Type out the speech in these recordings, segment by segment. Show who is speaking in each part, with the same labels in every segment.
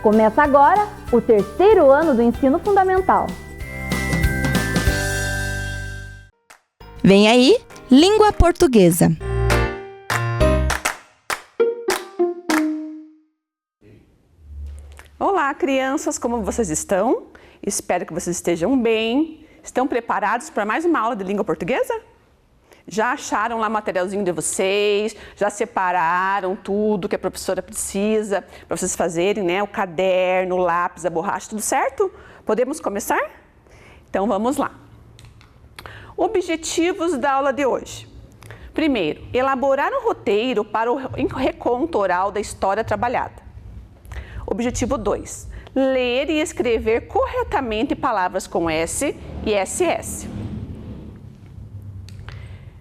Speaker 1: Começa agora o terceiro ano do ensino fundamental.
Speaker 2: Vem aí, língua portuguesa.
Speaker 3: Olá, crianças, como vocês estão? Espero que vocês estejam bem. Estão preparados para mais uma aula de língua portuguesa? Já acharam lá o materialzinho de vocês? Já separaram tudo que a professora precisa para vocês fazerem, né? O caderno, o lápis, a borracha, tudo certo? Podemos começar? Então vamos lá. Objetivos da aula de hoje. Primeiro, elaborar um roteiro para o reconto oral da história trabalhada. Objetivo 2. Ler e escrever corretamente palavras com S e SS.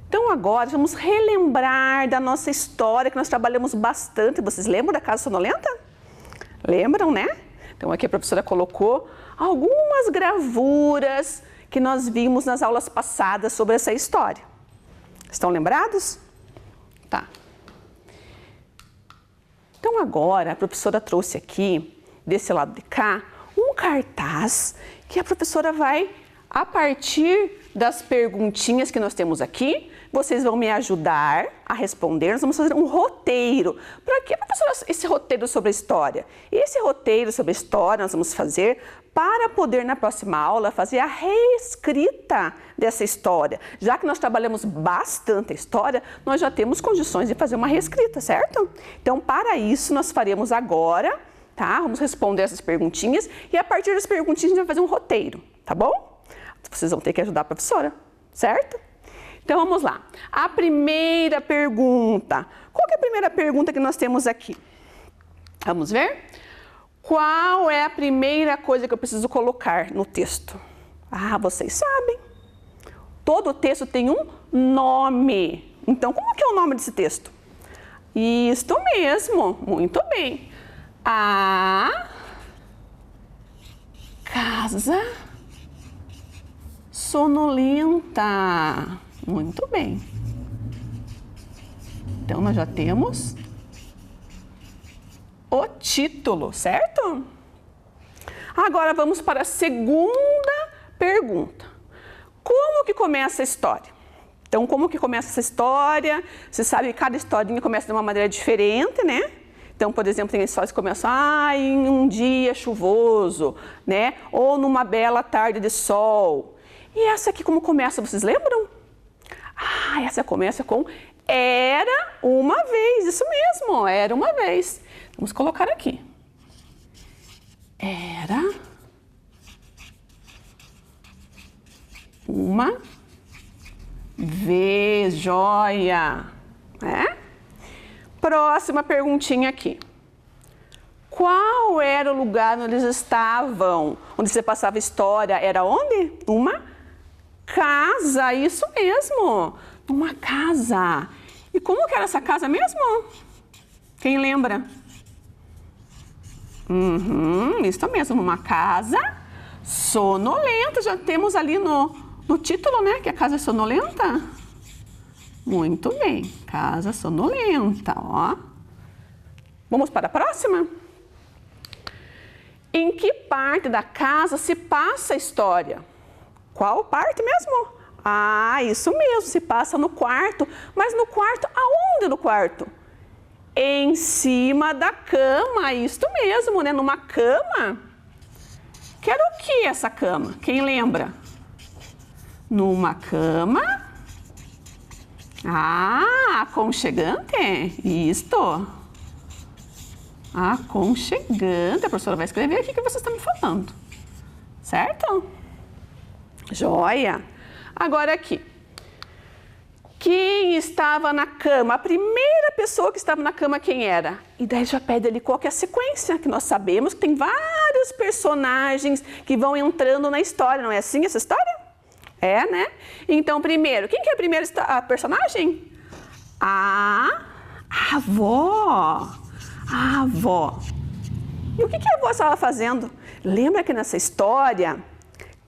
Speaker 3: Então agora vamos relembrar da nossa história que nós trabalhamos bastante. Vocês lembram da Casa Sonolenta? Lembram, né? Então aqui a professora colocou algumas gravuras que nós vimos nas aulas passadas sobre essa história. Estão lembrados? Tá. Então agora a professora trouxe aqui, desse lado de cá, um cartaz que a professora vai, a partir das perguntinhas que nós temos aqui, vocês vão me ajudar a responder. Nós vamos fazer um roteiro. Para que, professora, esse roteiro sobre a história? Esse roteiro sobre a história nós vamos fazer para poder, na próxima aula, fazer a reescrita dessa história. Já que nós trabalhamos bastante a história, nós já temos condições de fazer uma reescrita, certo? Então, para isso, nós faremos agora, tá? Vamos responder essas perguntinhas e, a partir das perguntinhas, a gente vai fazer um roteiro, tá bom? Vocês vão ter que ajudar a professora, certo? Então, vamos lá. A primeira pergunta. Qual que é a primeira pergunta que nós temos aqui? Vamos ver? Qual é a primeira coisa que eu preciso colocar no texto? Ah, vocês sabem. Todo texto tem um nome. Então, como que é o nome desse texto? Isto mesmo. Muito bem. A Casa Sonolenta. Muito bem. Então, nós já temos o título, certo? Agora, vamos para a segunda pergunta. Como que começa a história? Então, como que começa essa história? Você sabe que cada historinha começa de uma maneira diferente, né? Então, por exemplo, tem histórias que começam em um dia chuvoso, né? Ou numa bela tarde de sol. E essa aqui como começa, vocês lembram? Essa começa com era uma vez, isso mesmo, era uma vez. Vamos colocar aqui. Era uma vez, joia, né? Próxima perguntinha aqui. Qual era o lugar onde eles estavam? Onde você passava a história? Era onde? Uma casa, isso mesmo. Uma casa. E como que era essa casa mesmo? Quem lembra? Isso mesmo, uma casa sonolenta. Já temos ali no título, né? Que a casa é sonolenta. Muito bem, casa sonolenta, ó. Vamos para a próxima? Em que parte da casa se passa a história? Qual parte mesmo? Isso mesmo, se passa no quarto. Mas no quarto, aonde no quarto? Em cima da cama, isto mesmo, né? Numa cama. Que era o que essa cama? Quem lembra? Numa cama. Aconchegante. Isto. Aconchegante. A professora vai escrever aqui que vocês estão me falando. Certo? Joia. Agora aqui. Quem estava na cama? A primeira pessoa que estava na cama, quem era? E daí já pede ali qual que é a sequência, que nós sabemos que tem vários personagens que vão entrando na história, não é assim essa história? É, né? Então, primeiro, quem que é a primeira personagem? A avó. A avó. E o que a avó estava fazendo? Lembra que nessa história,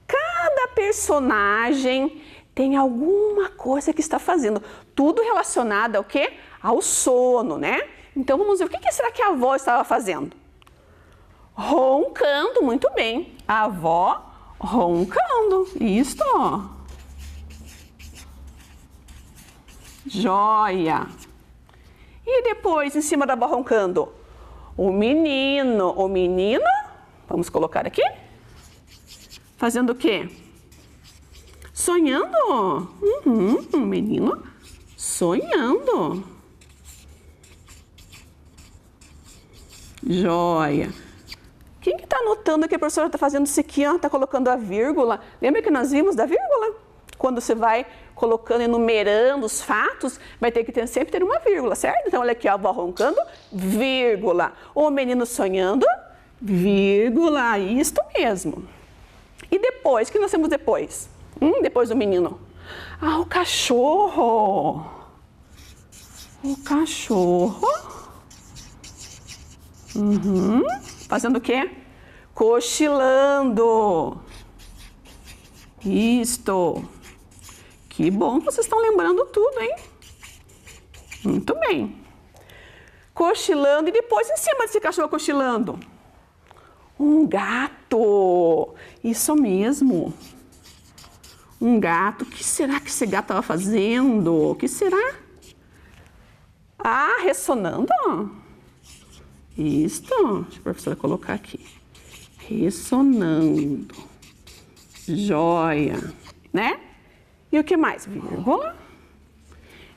Speaker 3: cada personagem tem alguma coisa que está fazendo. Tudo relacionado ao quê? Ao sono, né? Então, vamos ver, o que será que a avó estava fazendo? roncando, muito bem. A avó roncando, isto. Joia. E depois, em cima da avó roncando, o menino, vamos colocar aqui, fazendo o quê? Sonhando. O menino sonhando. Joia. Quem que tá notando que a professora está fazendo isso aqui, ó? Tá colocando a vírgula. Lembra que nós vimos da vírgula? Quando você vai colocando, enumerando os fatos, vai ter que sempre ter uma vírgula, certo? Então, olha aqui, a avó roncando, vírgula. O menino sonhando, vírgula. Isto mesmo. E depois, o que nós temos depois? Depois do menino. Ah, o cachorro. O cachorro. Fazendo o quê? Cochilando. Isto. Que bom que vocês estão lembrando tudo, hein? Muito bem. Cochilando e depois em cima desse cachorro cochilando. Um gato. Isso mesmo. Um gato. O que será que esse gato estava fazendo? O que será? Ah, ressonando. Isto. Deixa a professora colocar aqui. Ressonando. Joia. Né? E o que mais? Vírgula.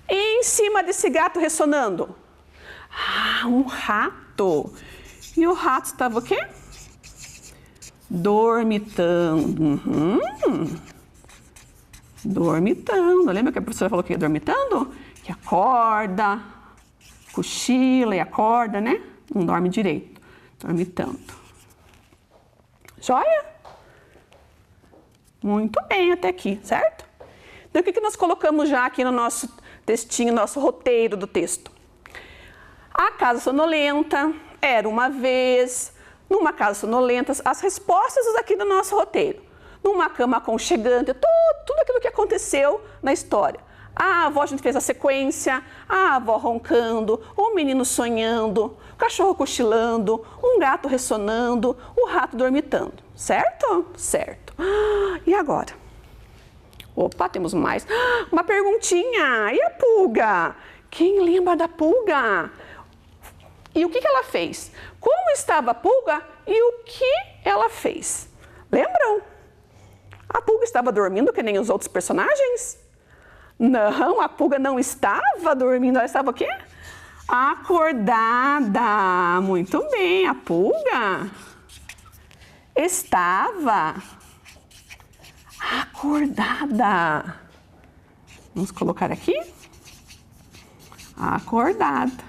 Speaker 3: E em cima desse gato ressonando? Ah, um rato. E o rato estava o quê? Dormitando. Dormitando. Lembra que a professora falou que ia dormitando? Que acorda, cochila e acorda, né? Não dorme direito. Dormitando. Joia? Muito bem até aqui, certo? Então, o que nós colocamos já aqui no nosso textinho, nosso roteiro do texto? A casa sonolenta, era uma vez, numa casa sonolenta, as respostas aqui do nosso roteiro. Numa cama aconchegante, tudo aquilo que aconteceu na história. A avó, a gente fez a sequência, a avó roncando, o menino sonhando, o cachorro cochilando, um gato ressonando, o rato dormitando. Certo? Certo. E agora? Opa, temos mais. Uma perguntinha. E a pulga? Quem lembra da pulga? E o que ela fez? Como estava a pulga e o que ela fez? Lembram? A pulga estava dormindo que nem os outros personagens? Não, a pulga não estava dormindo. Ela estava o quê? Acordada. Muito bem, a pulga estava acordada. Vamos colocar aqui. Acordada.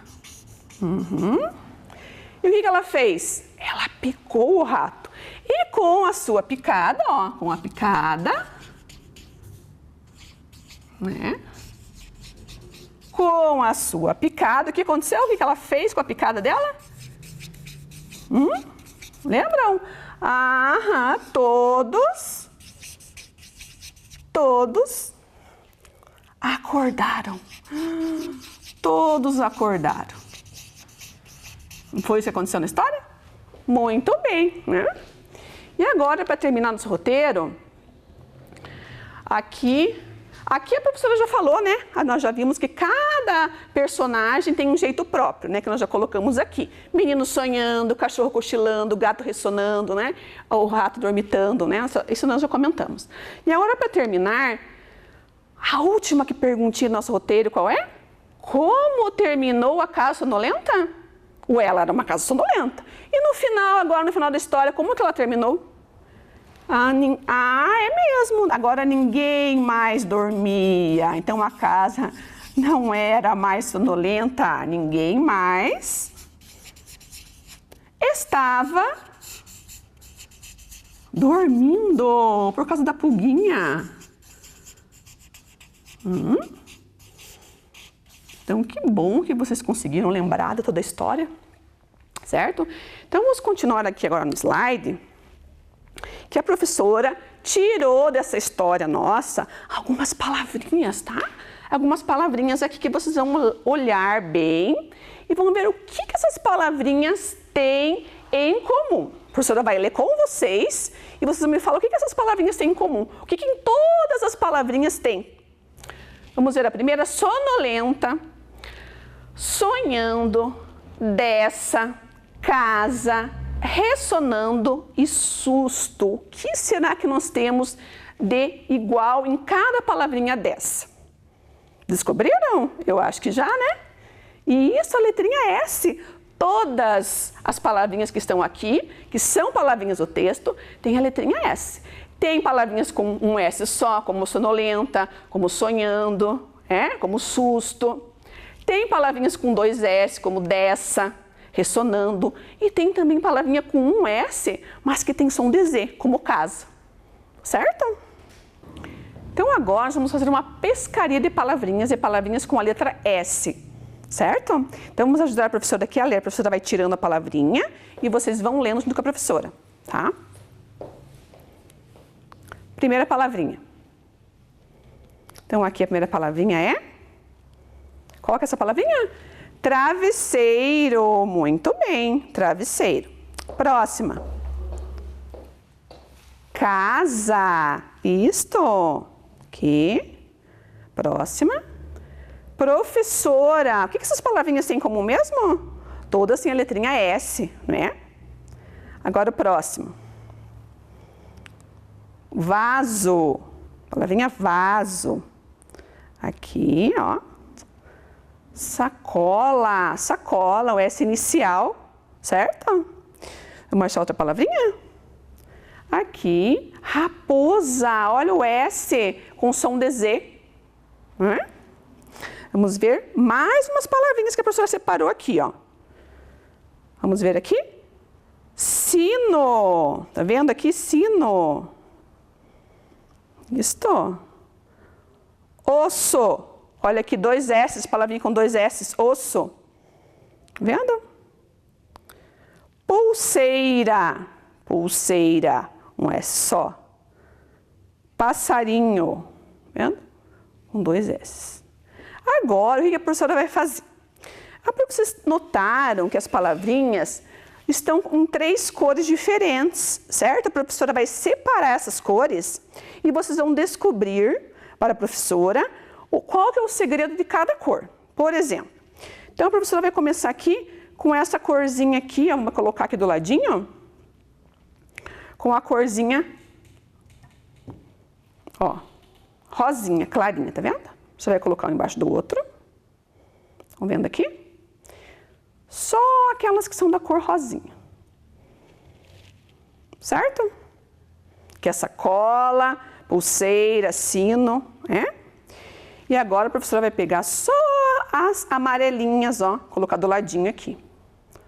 Speaker 3: E o que ela fez? Ela picou o rato. E com a sua picada, ó, com a picada, né? Com a sua picada, o que aconteceu? O que ela fez com a picada dela? Lembram? Todos acordaram. Todos acordaram. Não foi isso que aconteceu na história? Muito bem, né? E agora, para terminar nosso roteiro, aqui a professora já falou, né? Nós já vimos que cada personagem tem um jeito próprio, né? Que nós já colocamos aqui. Menino sonhando, cachorro cochilando, gato ressonando, né? O rato dormitando, né? Isso nós já comentamos. E agora, para terminar, a última perguntinha do nosso roteiro, qual é? Como terminou a casa sonolenta? Ela era uma casa sonolenta. E no final, agora no final da história, como que ela terminou? É mesmo. Agora ninguém mais dormia. Então a casa não era mais sonolenta. Ninguém mais estava dormindo por causa da pulguinha. Então, que bom que vocês conseguiram lembrar de toda a história, certo? Então, vamos continuar aqui agora no slide, que a professora tirou dessa história nossa algumas palavrinhas, tá? Algumas palavrinhas aqui que vocês vão olhar bem e vão ver o que essas palavrinhas têm em comum. A professora vai ler com vocês e vocês me falam o que essas palavrinhas têm em comum. O que em todas as palavrinhas tem? Vamos ver a primeira: sonolenta, sonhando, dessa, casa, ressonando e susto. O que será que nós temos de igual em cada palavrinha dessa? Descobriram? Eu acho que já, né? E isso, a letrinha S. Todas as palavrinhas que estão aqui, que são palavrinhas do texto, tem a letrinha S. Tem palavrinhas com um S só, como sonolenta, como sonhando, como susto. Tem palavrinhas com 2 S, como dessa, ressonando. E tem também palavrinha com um S, mas que tem som de Z, como casa. Certo? Então agora vamos fazer uma pescaria de palavrinhas e palavrinhas com a letra S. Certo? Então vamos ajudar a professora aqui a ler. A professora vai tirando a palavrinha e vocês vão lendo junto com a professora, tá? Primeira palavrinha. Então aqui a primeira palavrinha é... Qual que é essa palavrinha? Travesseiro. Muito bem, travesseiro. Próxima. Casa. Isto. Aqui. Próxima. Professora. O que essas palavrinhas têm em comum mesmo? Todas têm a letrinha S, né? Agora o próximo. Vaso. Palavrinha vaso. Aqui, ó. Sacola. Sacola, o S inicial, certo? Vamos achar outra palavrinha? Aqui, raposa. Olha o S com som de Z. Né? Vamos ver mais umas palavrinhas que a professora separou aqui, ó. Vamos ver aqui. Sino. Tá vendo aqui? Sino. Isto. Osso. Olha aqui, 2 S, palavrinha com 2 S. Osso. Tá vendo? Pulseira. Pulseira. Um S só. Passarinho. Tá vendo? Com 2 S. Agora, o que a professora vai fazer? Vocês notaram que as palavrinhas estão com 3 cores diferentes, certo? A professora vai separar essas cores e vocês vão descobrir para a professora qual que é o segredo de cada cor. Por exemplo, então a professora vai começar aqui com essa corzinha aqui, vamos colocar aqui do ladinho, com a corzinha, ó, rosinha, clarinha, tá vendo? Você vai colocar um embaixo do outro. Estão vendo aqui? Só aquelas que são da cor rosinha. Certo? Que é sacola, pulseira, sino, né? E agora a professora vai pegar só as amarelinhas, ó, colocar do ladinho aqui.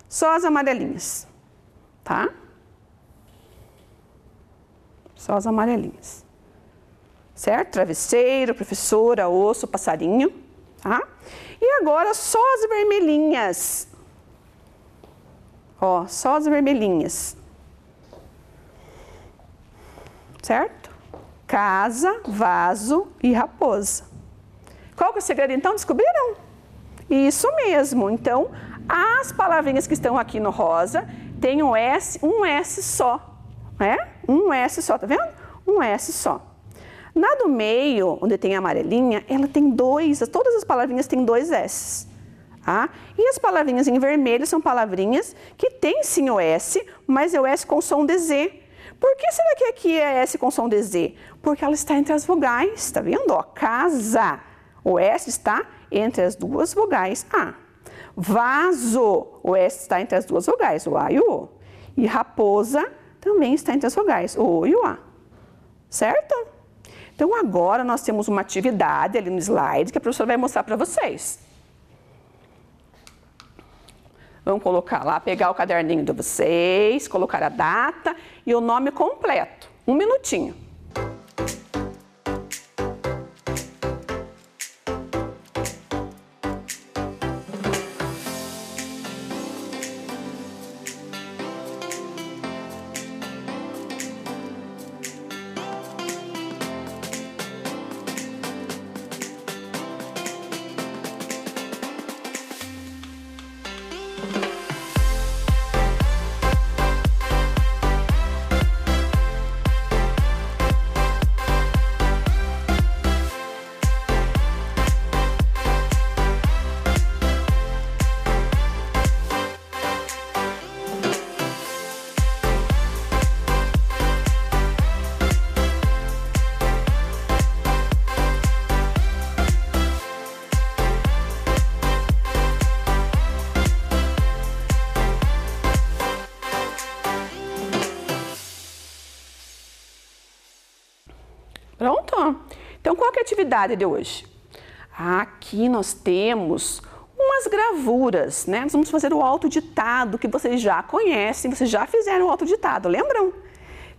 Speaker 3: Só as amarelinhas, tá? Só as amarelinhas. Certo? Travesseiro, professora, osso, passarinho, tá? E agora só as vermelhinhas. Ó, só as vermelhinhas. Certo? Casa, vaso e raposa. Qual que é o segredo então? Descobriram? Isso mesmo. Então, as palavrinhas que estão aqui no rosa tem um S só, né? Um S só, tá vendo? Um S só. Na do meio, onde tem a amarelinha, ela tem 2, todas as palavrinhas têm 2 S. Tá? E as palavrinhas em vermelho são palavrinhas que tem sim o S, mas é o S com som de Z. Por que será que aqui é S com som de Z? Porque ela está entre as vogais, tá vendo? Ó, casa, o S está entre as 2 vogais A. Vaso, o S está entre as 2 vogais, o A e o O. E raposa também está entre as vogais, o O e o A. Certo? Então, agora nós temos uma atividade ali no slide que a professora vai mostrar para vocês. Vamos colocar lá, pegar o caderninho de vocês, colocar a data e o nome completo. 1 minutinho. Pronto? Então, qual que é a atividade de hoje? Aqui nós temos umas gravuras, né? Nós vamos fazer o autoditado que vocês já conhecem, vocês já fizeram o autoditado, lembram?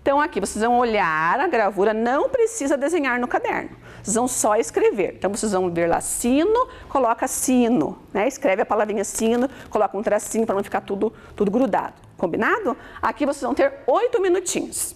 Speaker 3: Então, aqui vocês vão olhar a gravura, não precisa desenhar no caderno. Vocês vão só escrever. Então, vocês vão ver lá sino, coloca sino, né? Escreve a palavrinha sino, coloca um tracinho para não ficar tudo grudado. Combinado? Aqui vocês vão ter 8 minutinhos.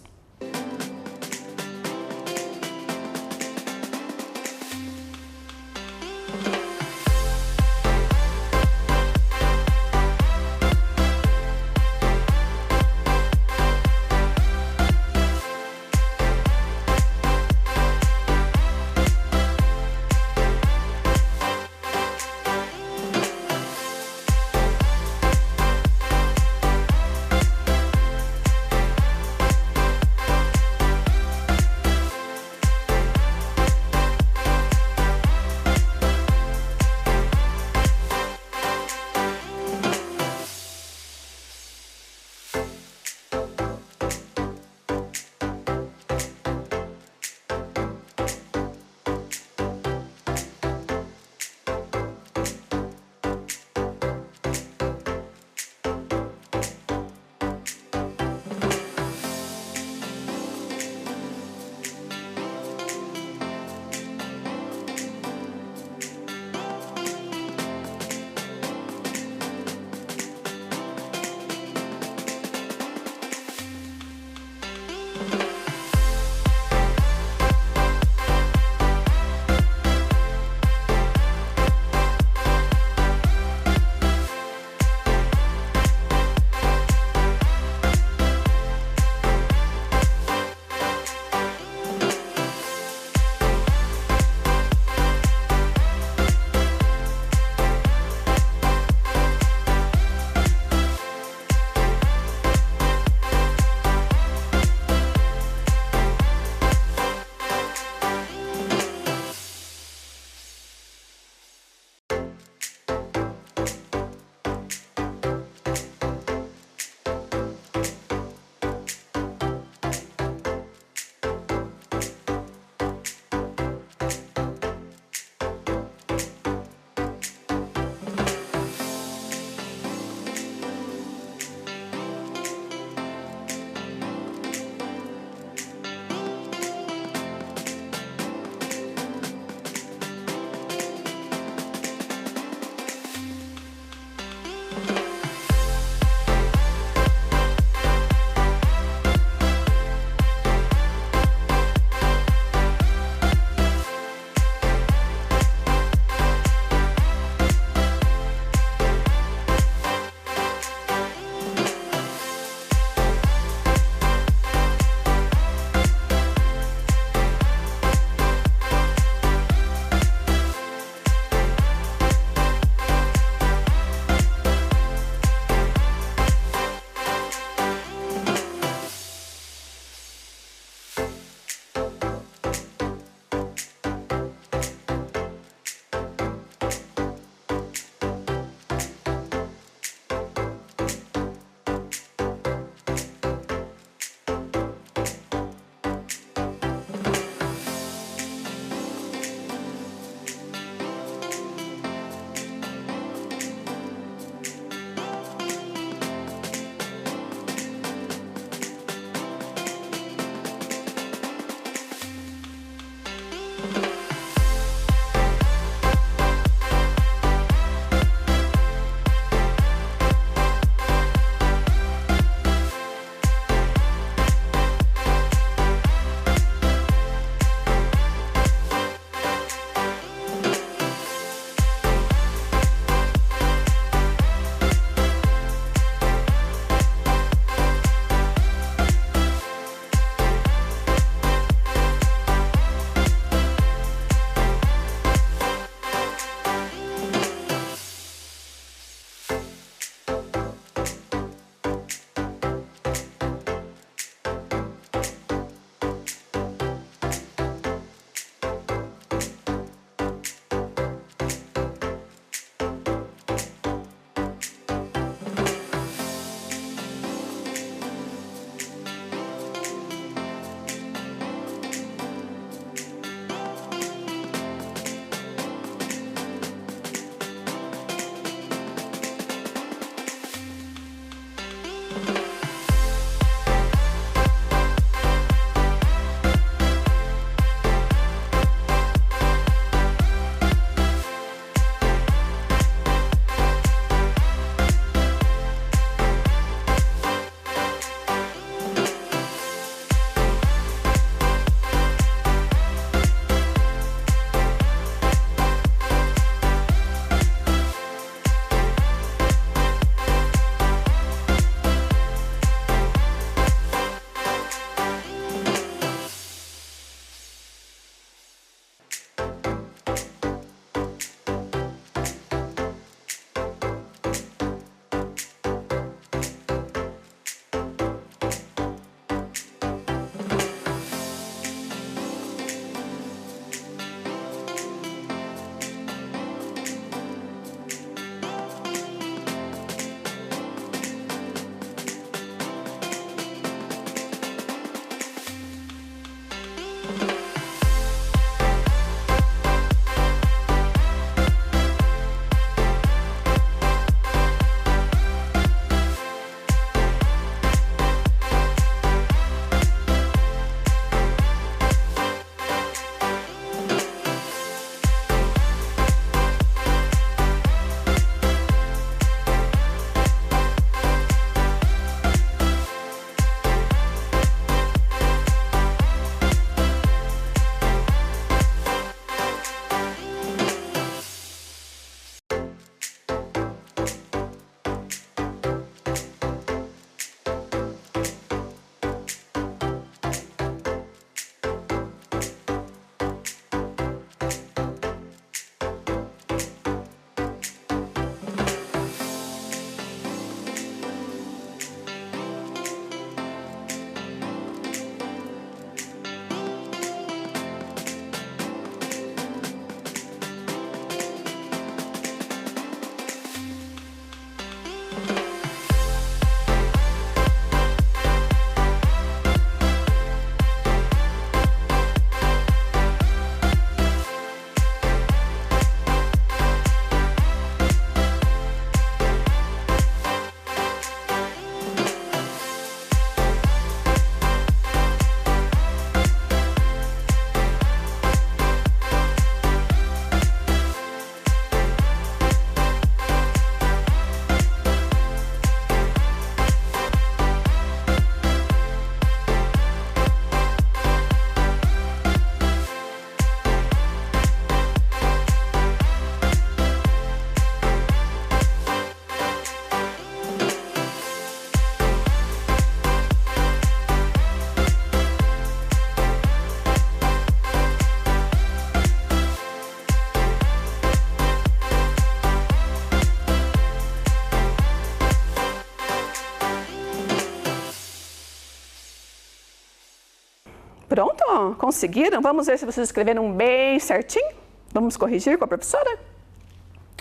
Speaker 3: Pronto? Conseguiram? Vamos ver se vocês escreveram bem certinho? Vamos corrigir com a professora?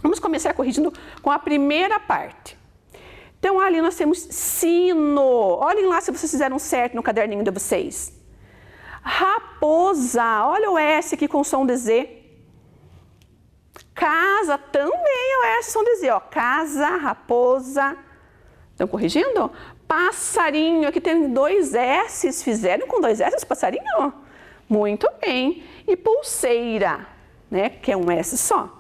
Speaker 3: Vamos começar corrigindo com a primeira parte. Então, ali nós temos sino. Olhem lá se vocês fizeram certo no caderninho de vocês. Raposa. Olha o S aqui com som de Z. Casa também é o S som de Z. Ó. Casa, raposa. Estão corrigindo? Passarinho. Aqui tem 2 S's. Fizeram com 2 S's passarinho? Muito bem. E pulseira, né? Que é um S só.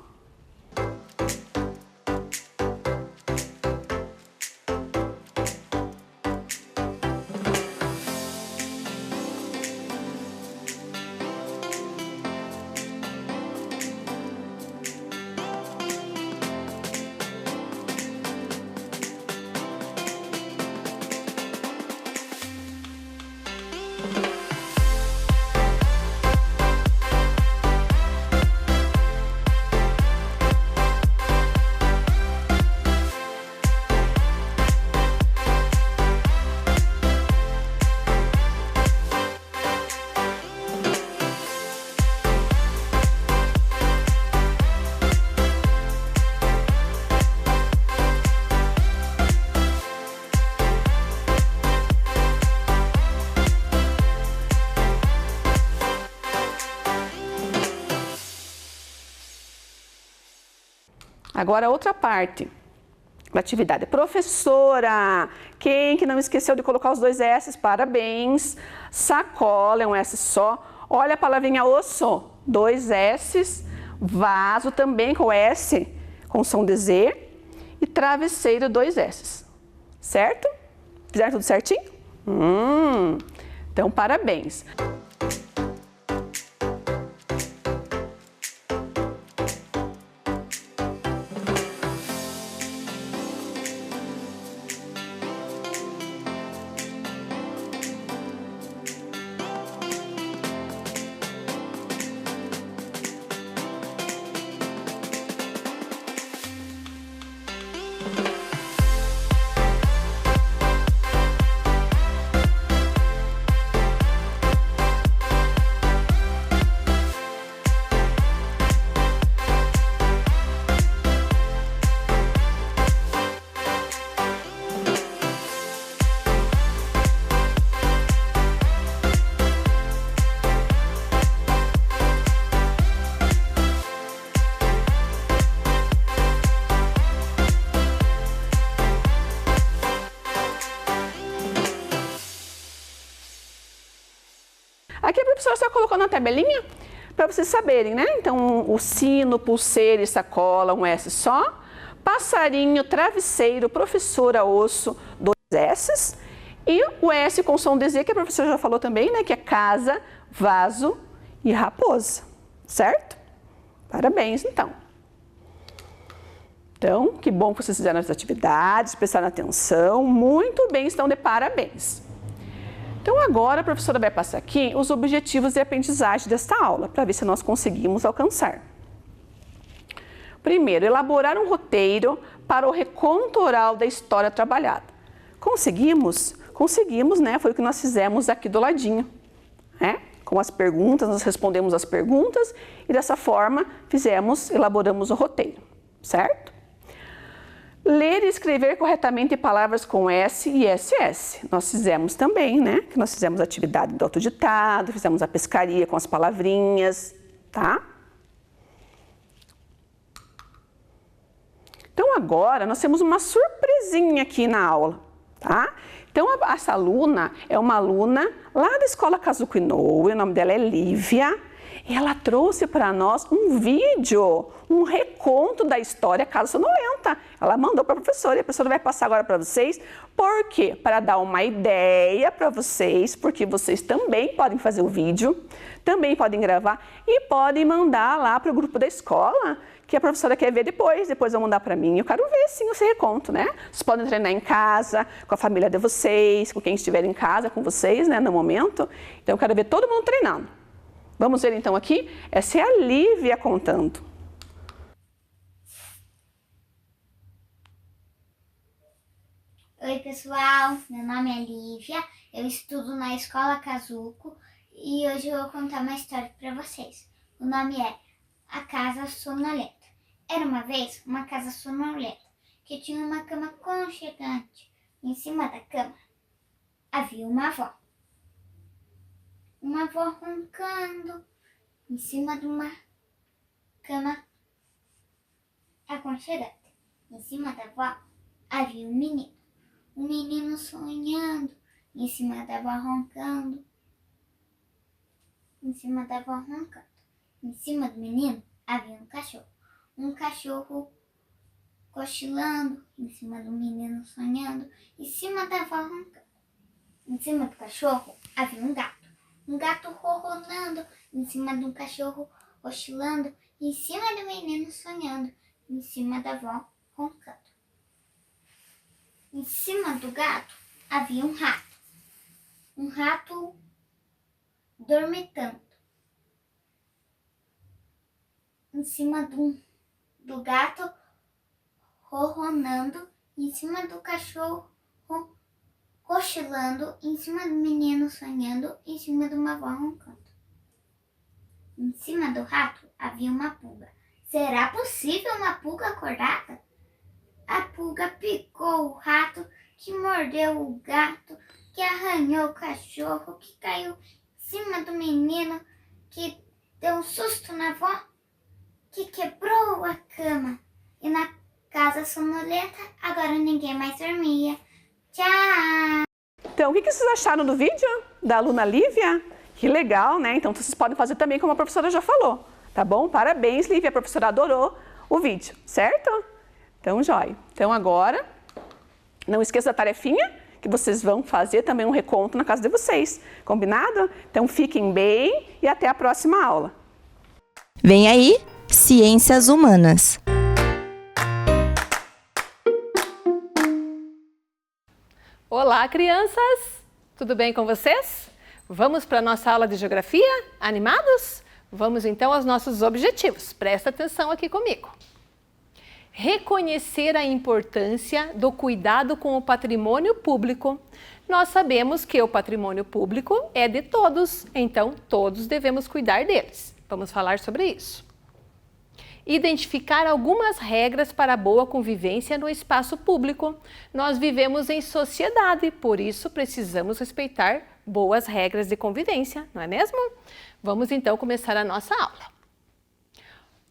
Speaker 3: Agora, outra parte da atividade. Professora, quem que não esqueceu de colocar os 2 S's? Parabéns. Sacola é um S só. Olha a palavrinha osso, 2 S's. Vaso também com S, com som de Z. E travesseiro, 2 S's. Certo? Fizeram tudo certinho? Então, parabéns. Aqui a professora só colocou na tabelinha para vocês saberem, né? Então, o sino, pulseira e sacola, um S só. Passarinho, travesseiro, professora, osso, 2 S's. E o S com som de Z, que a professora já falou também, né? Que é casa, vaso e raposa. Certo? Parabéns, então. Então, que bom que vocês fizeram as atividades, prestaram atenção. Muito bem, estão de parabéns. Então, agora a professora vai passar aqui os objetivos de aprendizagem desta aula, para ver se nós conseguimos alcançar. Primeiro, elaborar um roteiro para o reconto oral da história trabalhada. Conseguimos? Conseguimos, né? Foi o que nós fizemos aqui do ladinho, né? Com as perguntas, nós respondemos as perguntas e dessa forma elaboramos o roteiro, certo? Ler e escrever corretamente palavras com S e SS. Nós fizemos também, né? Que nós fizemos a atividade do autoditado, fizemos a pescaria com as palavrinhas, tá? Então, agora, nós temos uma surpresinha aqui na aula, tá? Então, essa aluna é uma aluna lá da Escola Kazuko Inoue, o nome dela é Lívia, e ela trouxe para nós um vídeo, um reconto da história Casa Sonolenta. Ela mandou para a professora e a professora vai passar agora para vocês. Por quê? Para dar uma ideia para vocês, porque vocês também podem fazer o vídeo, também podem gravar e podem mandar lá para o grupo da escola, que a professora quer ver depois vão mandar para mim. Eu quero ver sim esse reconto, né? Vocês podem treinar em casa, com a família de vocês, com quem estiver em casa com vocês, né, no momento. Então eu quero ver todo mundo treinando. Vamos ver então aqui, essa é a Lívia contando.
Speaker 4: Oi pessoal, meu nome é Lívia, eu estudo na Escola Kazuko e hoje eu vou contar uma história para vocês. O nome é A Casa Sonolenta. Era uma vez uma casa sonolenta que tinha uma cama aconchegante. Em cima da cama havia uma avó. Uma avó roncando em cima de uma cama aconchegante. Em cima da avó havia um menino sonhando em cima da avó roncando. Em cima da avó roncando. Em cima do menino havia um cachorro cochilando em cima do menino sonhando, em cima da avó roncando. Em cima do cachorro havia um gato ronronando em cima de um cachorro cochilando, em cima do menino sonhando, em cima da avó roncando. Em cima do gato havia um rato dormitando. Em cima do gato ronronando, em cima do cachorro cochilando, em cima do menino sonhando, em cima de uma avó roncando. Em cima do rato havia uma pulga. Será possível uma pulga acordada? A pulga picou o rato, que mordeu o gato, que arranhou o cachorro, que caiu em cima do menino, que deu um susto na avó, que quebrou a cama. E na casa sonolenta, agora ninguém mais dormia. Tchau!
Speaker 3: Então, o que vocês acharam do vídeo da aluna Lívia? Que legal, né? Então, vocês podem fazer também como a professora já falou, tá bom? Parabéns, Lívia, a professora adorou o vídeo, certo? Então, jóia. Então, agora, não esqueça da tarefinha, que vocês vão fazer também um reconto na casa de vocês, combinado? Então, fiquem bem e até a próxima aula.
Speaker 2: Vem aí, Ciências Humanas.
Speaker 5: Olá, crianças! Tudo bem com vocês? Vamos para a nossa aula de Geografia? Animados? Vamos então aos nossos objetivos. Presta atenção aqui comigo. Reconhecer a importância do cuidado com o patrimônio público. Nós sabemos que o patrimônio público é de todos, então todos devemos cuidar deles. Vamos falar sobre isso. Identificar algumas regras para a boa convivência no espaço público. Nós vivemos em sociedade, por isso precisamos respeitar boas regras de convivência, não é mesmo? Vamos então começar a nossa aula.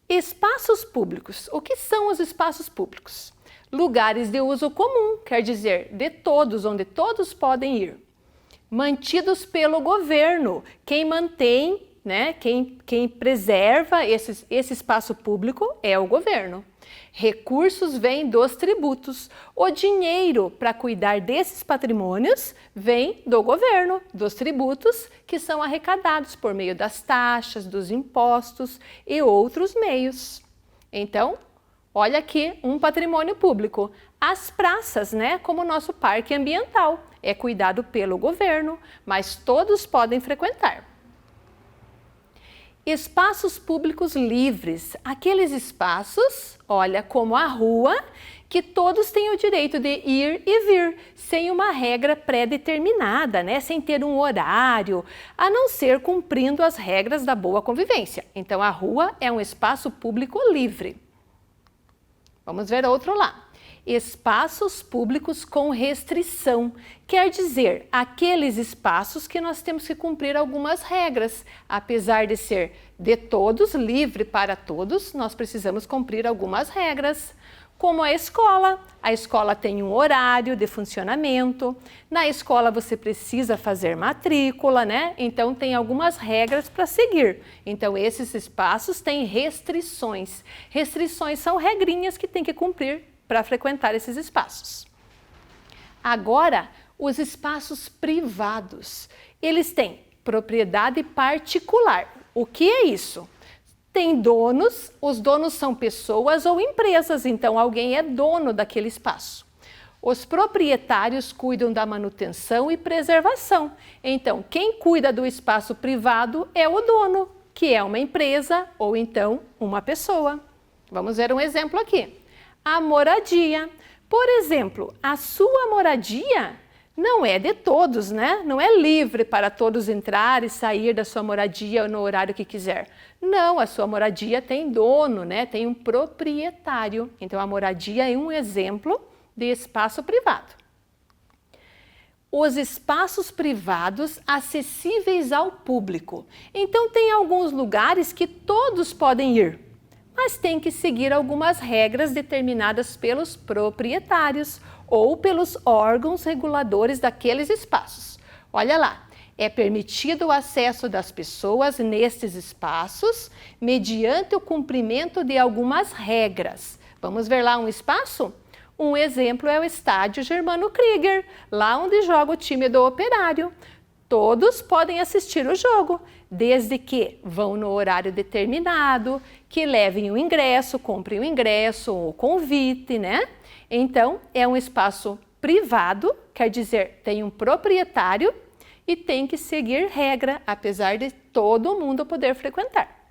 Speaker 5: Espaços públicos. O que são os espaços públicos? Lugares de uso comum, quer dizer, de todos, onde todos podem ir. Mantidos pelo governo. Quem mantém, né, quem preserva esse espaço público é o governo. Recursos vêm dos tributos. O dinheiro para cuidar desses patrimônios vem do governo, dos tributos que são arrecadados por meio das taxas, dos impostos e outros meios. Então, olha aqui um patrimônio público. As praças, né, como o nosso parque ambiental, é cuidado pelo governo, mas todos podem frequentar. Espaços públicos livres, aqueles espaços, olha, como a rua, que todos têm o direito de ir e vir, sem uma regra pré-determinada, né? Sem ter um horário, a não ser cumprindo as regras da boa convivência. Então, a rua é um espaço público livre. Vamos ver outro lá. Espaços públicos com restrição, quer dizer, aqueles espaços que nós temos que cumprir algumas regras. Apesar de ser de todos, livre para todos, nós precisamos cumprir algumas regras. Como a escola tem um horário de funcionamento, na escola você precisa fazer matrícula, né? Então tem algumas regras para seguir. Então esses espaços têm restrições. Restrições são regrinhas que tem que cumprir para frequentar esses espaços. Agora, os espaços privados, eles têm propriedade particular. O que é isso? Tem donos, os donos são pessoas ou empresas, então alguém é dono daquele espaço. Os proprietários cuidam da manutenção e preservação. Então, quem cuida do espaço privado é o dono, que é uma empresa ou então uma pessoa. Vamos ver um exemplo aqui. A moradia. Por exemplo, a sua moradia não é de todos, né? Não é livre para todos entrar e sair da sua moradia no horário que quiser. Não, a sua moradia tem dono, né? Tem um proprietário. Então, a moradia é um exemplo de espaço privado. Os espaços privados acessíveis ao público. Então, tem alguns lugares que todos podem ir, mas tem que seguir algumas regras determinadas pelos proprietários ou pelos órgãos reguladores daqueles espaços. Olha lá, é permitido o acesso das pessoas nestes espaços mediante o cumprimento de algumas regras. Vamos ver lá um espaço? Um exemplo é o estádio Germano Krieger, lá onde joga o time do Operário. Todos podem assistir o jogo, desde que vão no horário determinado, que levem o ingresso, comprem o ingresso, o convite, né? Então, é um espaço privado, quer dizer, tem um proprietário e tem que seguir regra, apesar de todo mundo poder frequentar.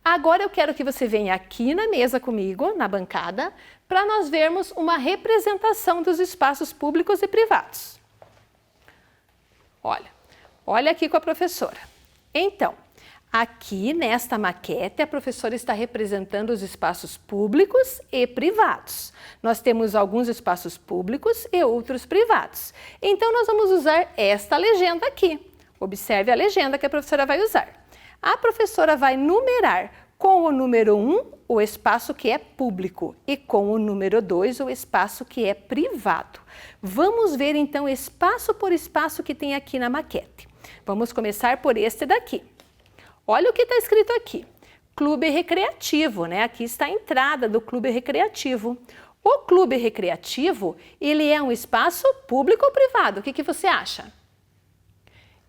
Speaker 5: Agora eu quero que você venha aqui na mesa comigo, na bancada, para nós vermos uma representação dos espaços públicos e privados. Olha aqui com a professora. Então, aqui nesta maquete, a professora está representando os espaços públicos e privados. Nós temos alguns espaços públicos e outros privados. Então, nós vamos usar esta legenda aqui. Observe a legenda que a professora vai usar. A professora vai numerar com o número 1 o espaço que é público e com o número 2 o espaço que é privado. Vamos ver então espaço por espaço que tem aqui na maquete. Vamos começar por este daqui. Olha o que está escrito aqui. Clube recreativo, né? Aqui está a entrada do clube recreativo. O clube recreativo, ele é um espaço público ou privado? O que você acha?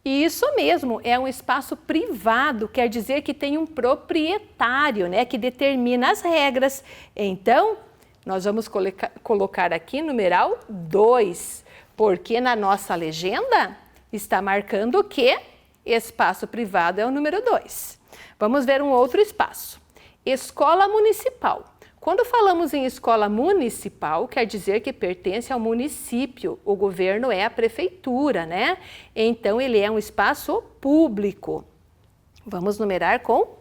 Speaker 5: Isso mesmo, é um espaço privado, quer dizer que tem um proprietário, né, que determina as regras. Então, nós vamos colocar aqui numeral 2, porque na nossa legenda está marcando que espaço privado é o número 2. Vamos ver um outro espaço. Escola municipal. Quando falamos em escola municipal, quer dizer que pertence ao município. O governo é a prefeitura, né? Então, ele é um espaço público. Vamos numerar com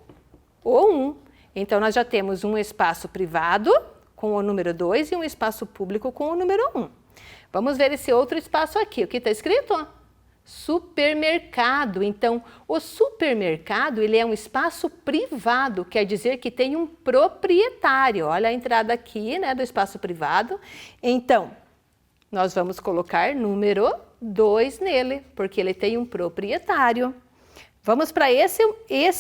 Speaker 5: o 1. Então, nós já temos um espaço privado com o número 2 e um espaço público com o número 1. Vamos ver esse outro espaço aqui. O que está escrito? Supermercado. Então, o supermercado, ele é um espaço privado, quer dizer que tem um proprietário. Olha a entrada aqui, né, do espaço privado. Então, nós vamos colocar número 2 nele, porque ele tem um proprietário. Vamos para esse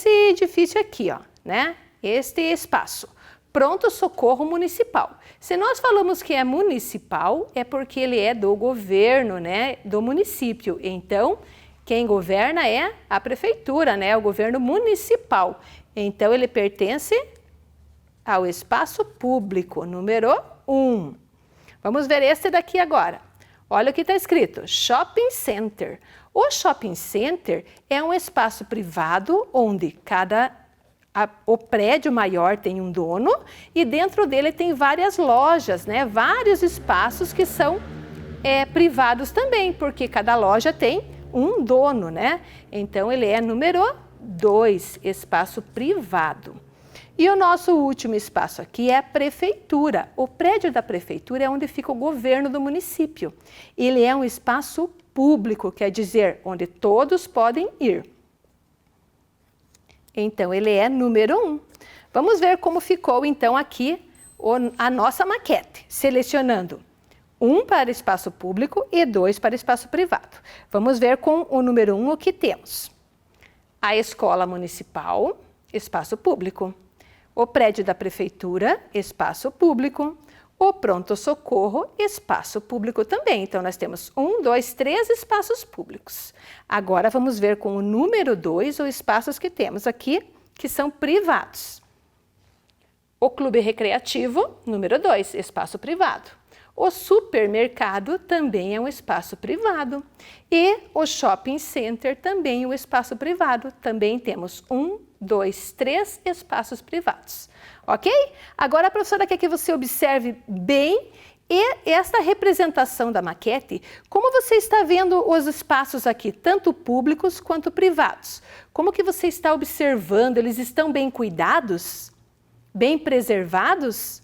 Speaker 5: edifício aqui, ó, né? Este espaço. Pronto-socorro municipal. Se nós falamos que é municipal, é porque ele é do governo, né, do município. Então, quem governa é a prefeitura, né, o governo municipal. Então, ele pertence ao espaço público, número 1. Vamos ver esse daqui agora. Olha o que está escrito, shopping center. O shopping center é um espaço privado onde o prédio maior tem um dono e dentro dele tem várias lojas, né? Vários espaços que são privados também, porque cada loja tem um dono, né? Então, ele é número 2, espaço privado. E o nosso último espaço aqui é a prefeitura. O prédio da prefeitura é onde fica o governo do município. Ele é um espaço público, quer dizer, onde todos podem ir. Então, ele é número 1. Vamos ver como ficou, então, aqui a nossa maquete, selecionando 1 para espaço público e 2 para espaço privado. Vamos ver com o número 1 o que temos. A escola municipal, espaço público. O prédio da prefeitura, espaço público. O pronto-socorro, espaço público também. Então, nós temos 1, 2, 3 espaços públicos. Agora, vamos ver com o número 2 os espaços que temos aqui, que são privados. O clube recreativo, número 2, espaço privado. O supermercado também é um espaço privado. E o shopping center também é um espaço privado. Também temos 1, 2, 3 espaços privados. Ok? Agora a professora quer que você observe bem E esta representação da maquete, como você está vendo os espaços aqui, tanto públicos quanto privados? Como que você está observando? Eles estão bem cuidados? Bem preservados?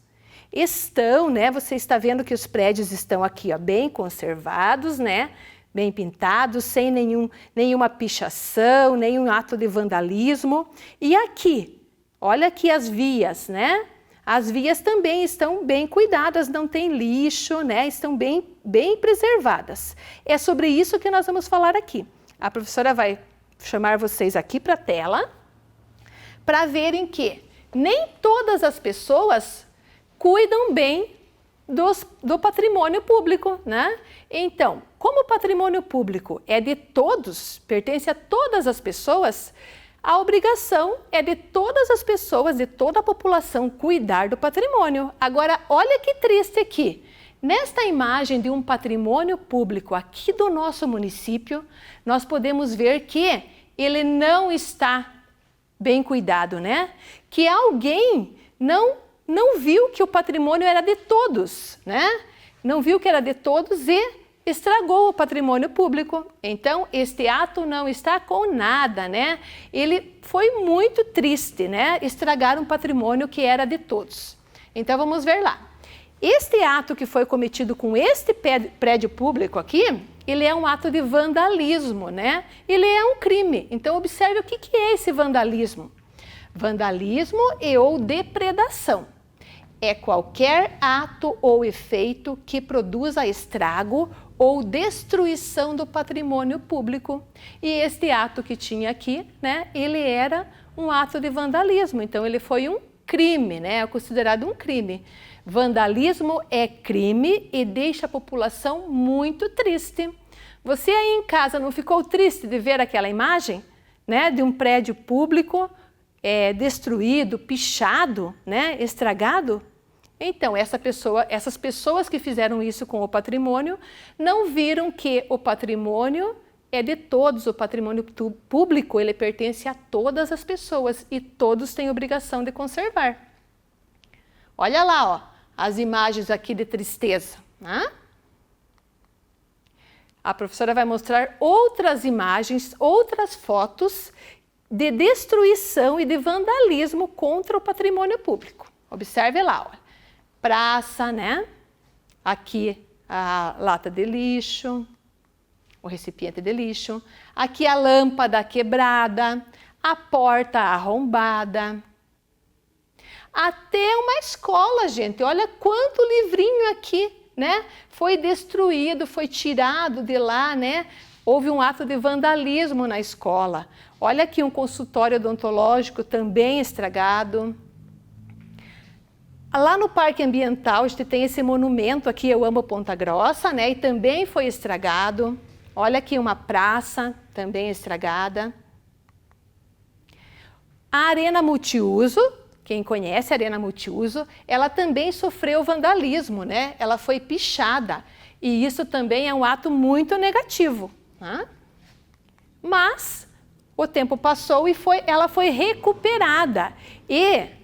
Speaker 5: Estão, né? Você está vendo que os prédios estão aqui, ó, bem conservados, né? Bem pintados, sem nenhuma pichação, nenhum ato de vandalismo. E aqui, olha aqui as vias, né? As vias também estão bem cuidadas, não tem lixo, né? Estão bem preservadas. É sobre isso que nós vamos falar aqui. A professora vai chamar vocês aqui para a tela para verem que nem todas as pessoas cuidam bem do patrimônio público, né? Então, como o patrimônio público é de todos, pertence a todas as pessoas, a obrigação é de todas as pessoas, de toda a população, cuidar do patrimônio. Agora, olha que triste aqui. Nesta imagem de um patrimônio público aqui do nosso município, nós podemos ver que ele não está bem cuidado, né? Que alguém não viu que o patrimônio era de todos, né? Não viu que era de todos e estragou o patrimônio público. Então, este ato não está com nada, né? Ele foi muito triste, né? Estragar um patrimônio que era de todos. Então, vamos ver lá. Este ato que foi cometido com este prédio público aqui, ele é um ato de vandalismo, né? Ele é um crime. Então, observe o que é esse vandalismo. Vandalismo ou depredação. É qualquer ato ou efeito que produza estrago ou destruição do patrimônio público. E este ato que tinha aqui, né, ele era um ato de vandalismo, então ele foi um crime, né, é considerado um crime. Vandalismo é crime e deixa a população muito triste. Você aí em casa não ficou triste de ver aquela imagem, né, de um prédio público destruído, pichado, né, estragado? Então, essas pessoas que fizeram isso com o patrimônio não viram que o patrimônio é de todos, o patrimônio público, ele pertence a todas as pessoas e todos têm obrigação de conservar. Olha lá, ó, as imagens aqui de tristeza, né? A professora vai mostrar outras imagens, outras fotos de destruição e de vandalismo contra o patrimônio público. Observe lá, ó. Praça, né? Aqui a lata de lixo, o recipiente de lixo. Aqui a lâmpada quebrada, a porta arrombada. Até uma escola, gente. Olha quanto livrinho aqui, né? Foi destruído, foi tirado de lá, né? Houve um ato de vandalismo na escola. Olha aqui um consultório odontológico também estragado. Lá no Parque Ambiental, a gente tem esse monumento aqui, Eu Amo Ponta Grossa, né? E também foi estragado. Olha aqui uma praça, também estragada. A Arena Multiuso, quem conhece a Arena Multiuso, ela também sofreu vandalismo, né? Ela foi pichada. E isso também é um ato muito negativo, né? Mas o tempo passou e ela foi recuperada. E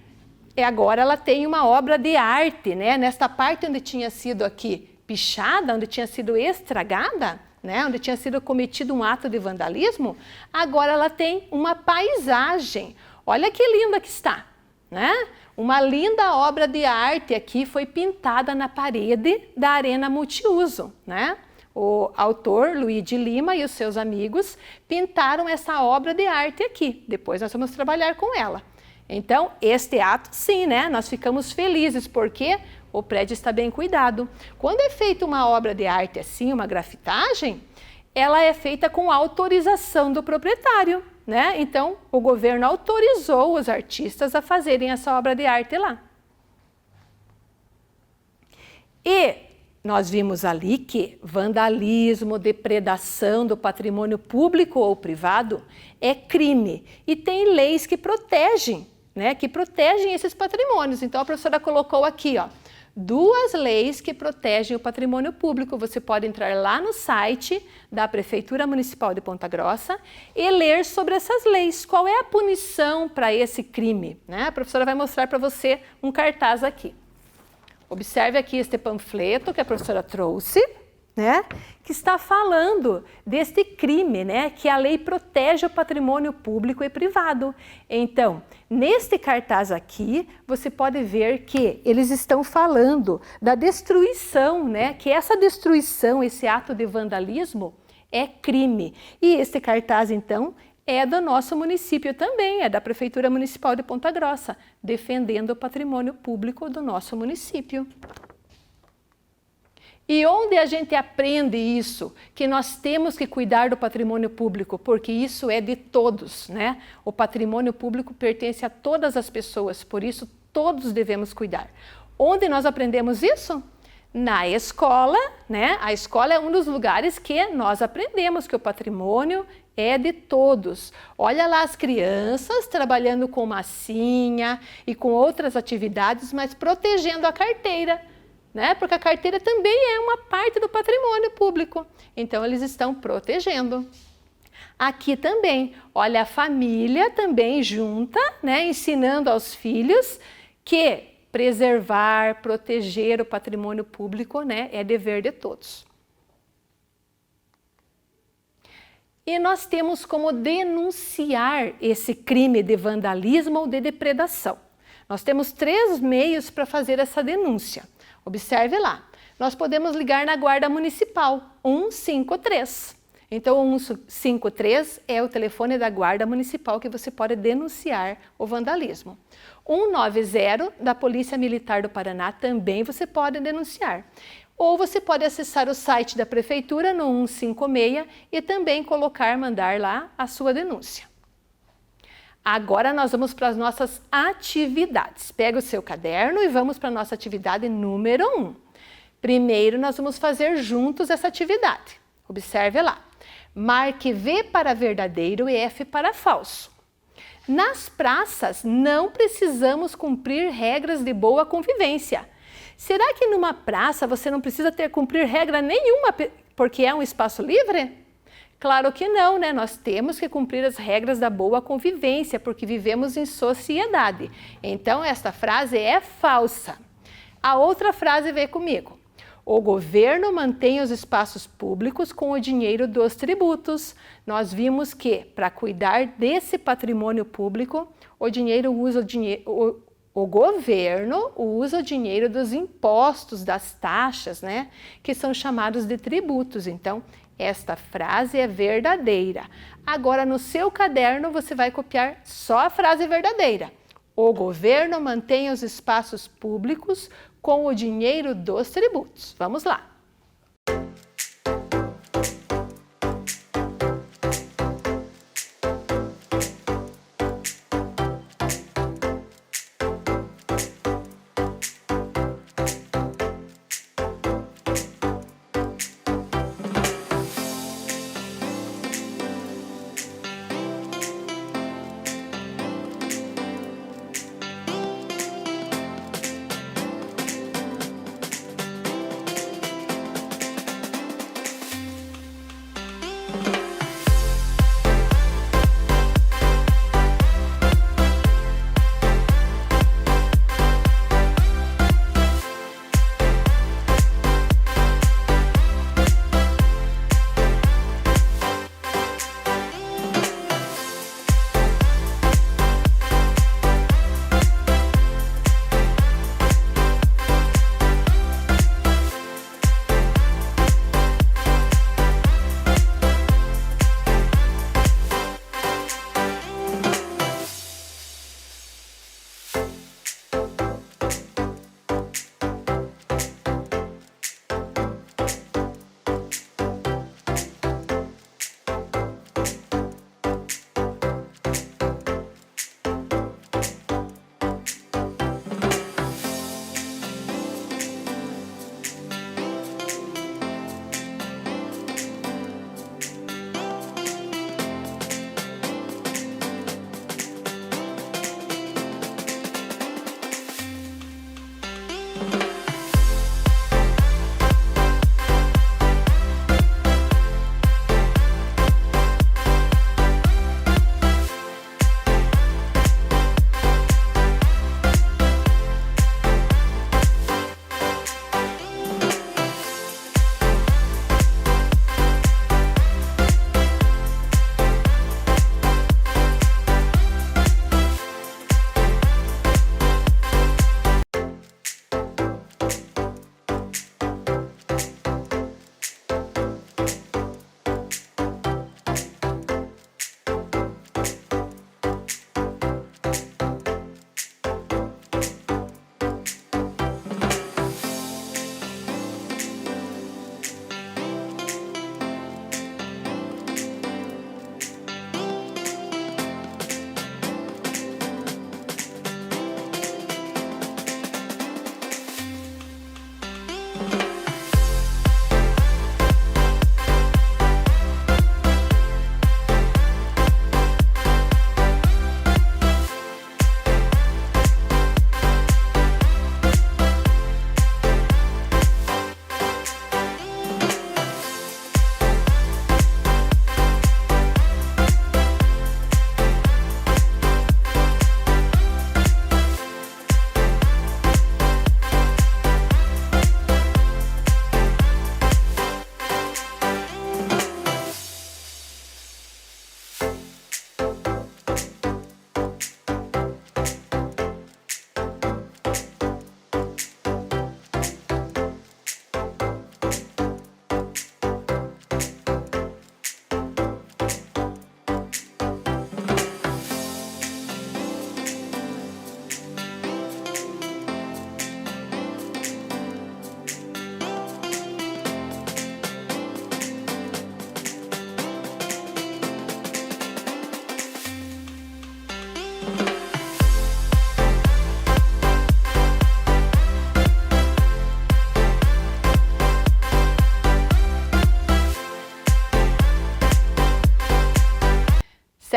Speaker 5: agora ela tem uma obra de arte, né? Nesta parte onde tinha sido aqui pichada, onde tinha sido estragada, né? Onde tinha sido cometido um ato de vandalismo, agora ela tem uma paisagem. Olha que linda que está, né? Uma linda obra de arte aqui foi pintada na parede da Arena Multiuso, né? O autor, Luiz de Lima, e os seus amigos pintaram essa obra de arte aqui. Depois nós vamos trabalhar com ela. Então, este ato, sim, né? Nós ficamos felizes porque o prédio está bem cuidado. Quando é feita uma obra de arte assim, uma grafitagem, ela é feita com autorização do proprietário, né? Então, o governo autorizou os artistas a fazerem essa obra de arte lá. E nós vimos ali que vandalismo, depredação do patrimônio público ou privado é crime e tem leis que protegem, né, que protegem esses patrimônios. Então a professora colocou aqui, ó, 2 leis que protegem o patrimônio público. Você pode entrar lá no site da Prefeitura Municipal de Ponta Grossa e ler sobre essas leis. Qual é a punição para esse crime, né? A professora vai mostrar para você um cartaz aqui. Observe aqui este panfleto que a professora trouxe, né, que está falando deste crime, né, que a lei protege o patrimônio público e privado. Então, neste cartaz aqui, você pode ver que eles estão falando da destruição, né, que essa destruição, esse ato de vandalismo é crime. E este cartaz, então, é do nosso município também, é da Prefeitura Municipal de Ponta Grossa, defendendo o patrimônio público do nosso município. E onde a gente aprende isso? Que nós temos que cuidar do patrimônio público, porque isso é de todos, né? O patrimônio público pertence a todas as pessoas, por isso todos devemos cuidar. Onde nós aprendemos isso? Na escola, né? A escola é um dos lugares que nós aprendemos que o patrimônio é de todos. Olha lá as crianças trabalhando com massinha e com outras atividades, mas protegendo a carteira, né? Porque a carteira também é uma parte do patrimônio público. Então, eles estão protegendo. Aqui também, olha, a família também junta, né? Ensinando aos filhos que preservar, proteger o patrimônio público, né? É dever de todos. E nós temos como denunciar esse crime de vandalismo ou de depredação. Nós temos 3 meios para fazer essa denúncia. Observe lá, nós podemos ligar na Guarda Municipal, 153. Então, o 153 é o telefone da Guarda Municipal que você pode denunciar o vandalismo. 190 da Polícia Militar do Paraná também você pode denunciar. Ou você pode acessar o site da Prefeitura no 156 e também mandar lá a sua denúncia. Agora nós vamos para as nossas atividades. Pega o seu caderno e vamos para a nossa atividade número 1. Primeiro, nós vamos fazer juntos essa atividade. Observe lá. Marque V para verdadeiro e F para falso. Nas praças, não precisamos cumprir regras de boa convivência. Será que numa praça você não precisa cumprir regra nenhuma porque é um espaço livre? Claro que não, né? Nós temos que cumprir as regras da boa convivência, porque vivemos em sociedade. Então, esta frase é falsa. A outra frase vem comigo. O governo mantém os espaços públicos com o dinheiro dos tributos. Nós vimos que, para cuidar desse patrimônio público, o governo usa o dinheiro dos impostos, das taxas, né? Que são chamados de tributos. Então, esta frase é verdadeira. Agora, no seu caderno, você vai copiar só a frase verdadeira. O governo mantém os espaços públicos com o dinheiro dos tributos. Vamos lá.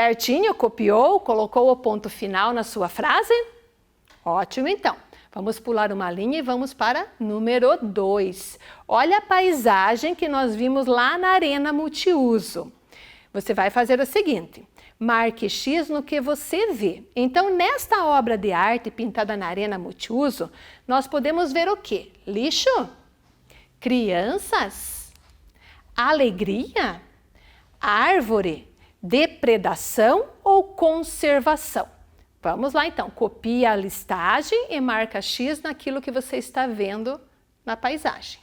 Speaker 5: Certinho? Copiou? Colocou o ponto final na sua frase? Ótimo, então. Vamos pular uma linha e vamos para número 2. Olha a paisagem que nós vimos lá na arena multiuso. Você vai fazer o seguinte, marque X no que você vê. Então, nesta obra de arte pintada na arena multiuso, nós podemos ver o quê? Lixo? Crianças? Alegria? Árvore? Depredação ou conservação? Vamos lá então, copia a listagem e marca X naquilo que você está vendo na paisagem.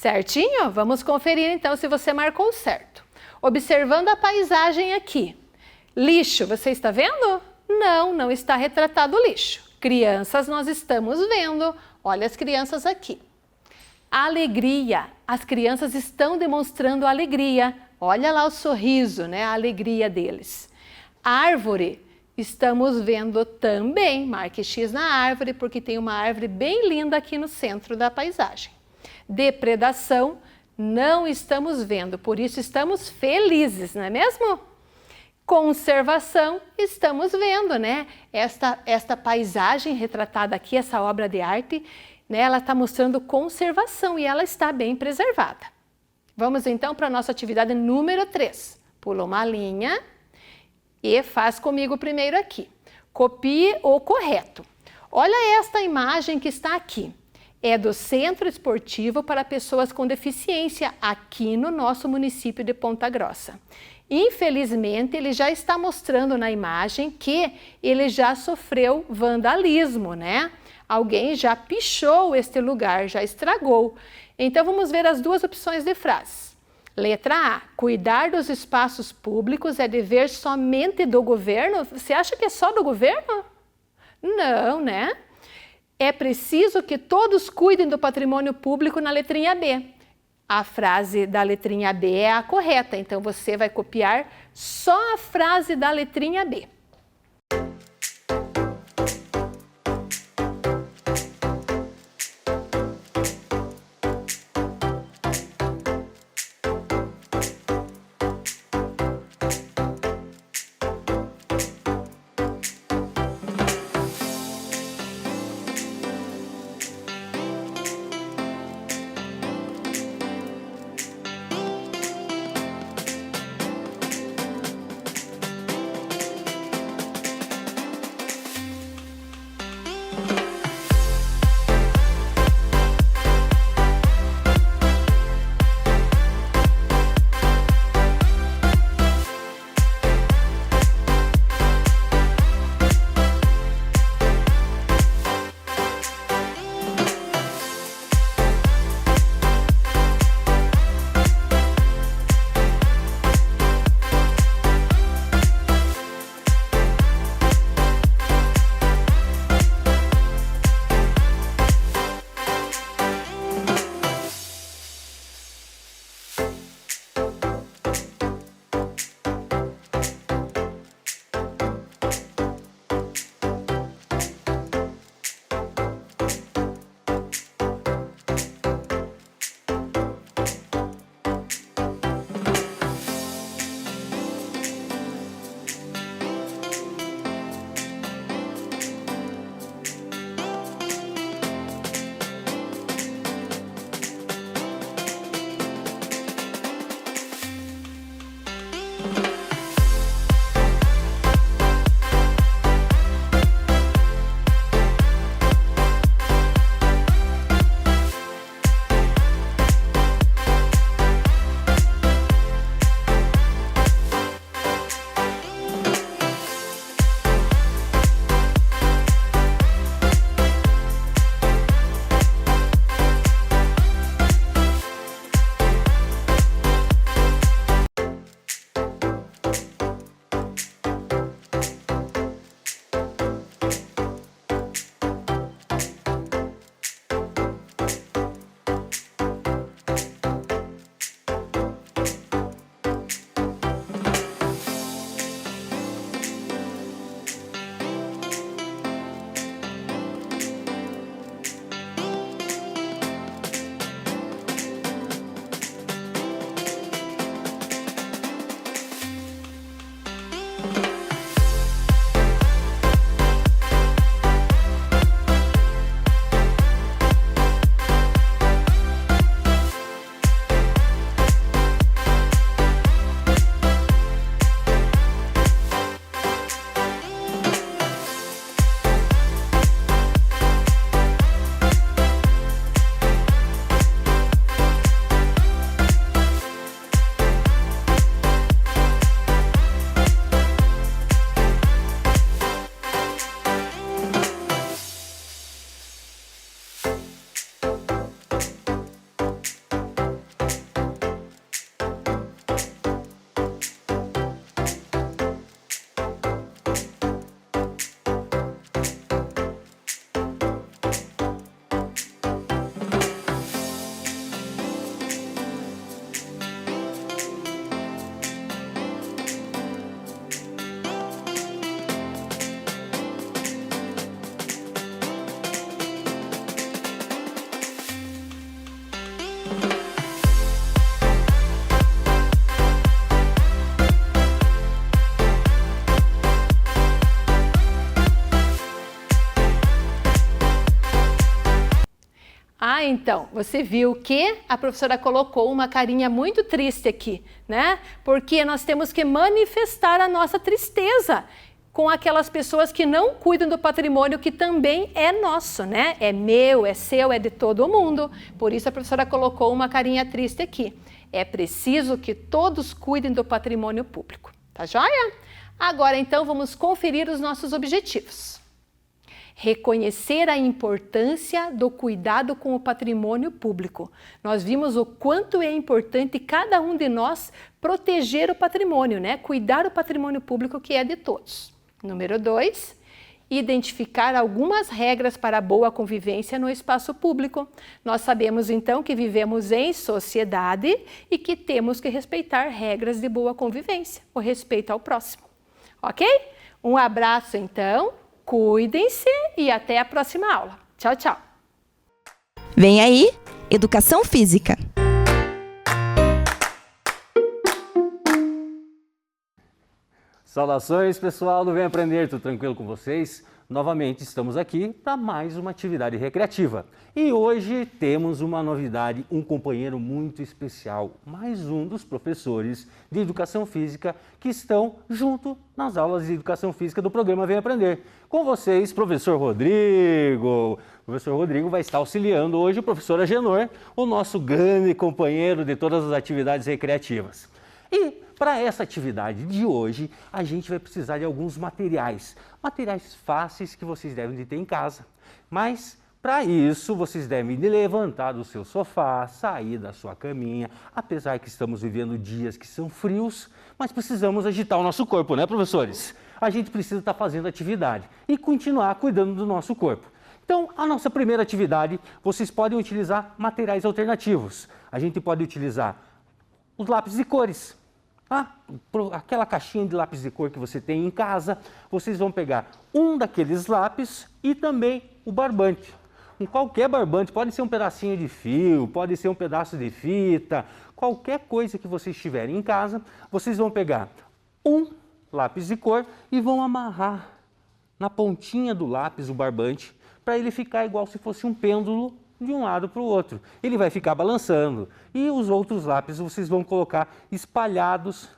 Speaker 5: Certinho? Vamos conferir então se você marcou certo. Observando a paisagem aqui. Lixo, você está vendo? Não, não está retratado o lixo. Crianças nós estamos vendo. Olha as crianças aqui. Alegria. As crianças estão demonstrando alegria. Olha lá o sorriso, né? A alegria deles. Árvore. Estamos vendo também. Marque X na árvore, porque tem uma árvore bem linda aqui no centro da paisagem. Depredação. Não estamos vendo, por isso estamos felizes, não é mesmo? Conservação, estamos vendo, né? Esta paisagem retratada aqui, essa obra de arte, né? Ela está mostrando conservação e ela está bem preservada. Vamos então para a nossa atividade número 3. Pula uma linha e faz comigo primeiro aqui. Copie o correto. Olha esta imagem que está aqui. É do Centro Esportivo para Pessoas com Deficiência, aqui no nosso município de Ponta Grossa. Infelizmente, ele já está mostrando na imagem que ele já sofreu vandalismo, né? Alguém já pichou este lugar, já estragou. Então, vamos ver as duas opções de frases. Letra A, cuidar dos espaços públicos é dever somente do governo? Você acha que é só do governo? Não, né? É preciso que todos cuidem do patrimônio público na letrinha B. A frase da letrinha B é a correta, então você vai copiar só a frase da letrinha B. então, você viu que a professora colocou uma carinha muito triste aqui, né? Porque nós temos que manifestar a nossa tristeza com aquelas pessoas que não cuidam do patrimônio que também é nosso, né? É meu, é seu, é de todo mundo. Por isso a professora colocou uma carinha triste aqui. É preciso que todos cuidem do patrimônio público, tá joia? Agora então vamos conferir os nossos objetivos. Reconhecer a importância do cuidado com o patrimônio público. Nós vimos o quanto é importante cada um de nós proteger o patrimônio, né? Cuidar do patrimônio público que é de todos. Número 2, identificar algumas regras para a boa convivência no espaço público. Nós sabemos então que vivemos em sociedade e que temos que respeitar regras de boa convivência, o respeito ao próximo. Ok? Um abraço então, cuidem-se e até a próxima aula. Tchau, tchau!
Speaker 2: Vem aí, Educação Física.
Speaker 6: Saudações, pessoal do Vem Aprender, tudo tranquilo com vocês? Novamente estamos aqui para mais uma atividade recreativa. E hoje temos uma novidade, um companheiro muito especial, mais um dos professores de Educação Física que estão junto nas aulas de Educação Física do programa Vem Aprender. Com vocês, professor Rodrigo. O professor Rodrigo vai estar auxiliando hoje o professor Agenor, o nosso grande companheiro de todas as atividades recreativas. E para essa atividade de hoje, a gente vai precisar de alguns materiais fáceis que vocês devem de ter em casa. Mas, para isso, vocês devem de levantar do seu sofá, sair da sua caminha, apesar que estamos vivendo dias que são frios, mas precisamos agitar o nosso corpo, né, professores? A gente precisa estar fazendo atividade e continuar cuidando do nosso corpo. Então, a nossa primeira atividade, vocês podem utilizar materiais alternativos. A gente pode utilizar os lápis de cores. Aquela caixinha de lápis de cor que você tem em casa, vocês vão pegar um daqueles lápis e também o barbante. Qualquer barbante, pode ser um pedacinho de fio, pode ser um pedaço de fita, qualquer coisa que vocês tiverem em casa, vocês vão pegar um lápis de cor e vão amarrar na pontinha do lápis o barbante para ele ficar igual se fosse um pêndulo de um lado para o outro. Ele vai ficar balançando e os outros lápis vocês vão colocar espalhados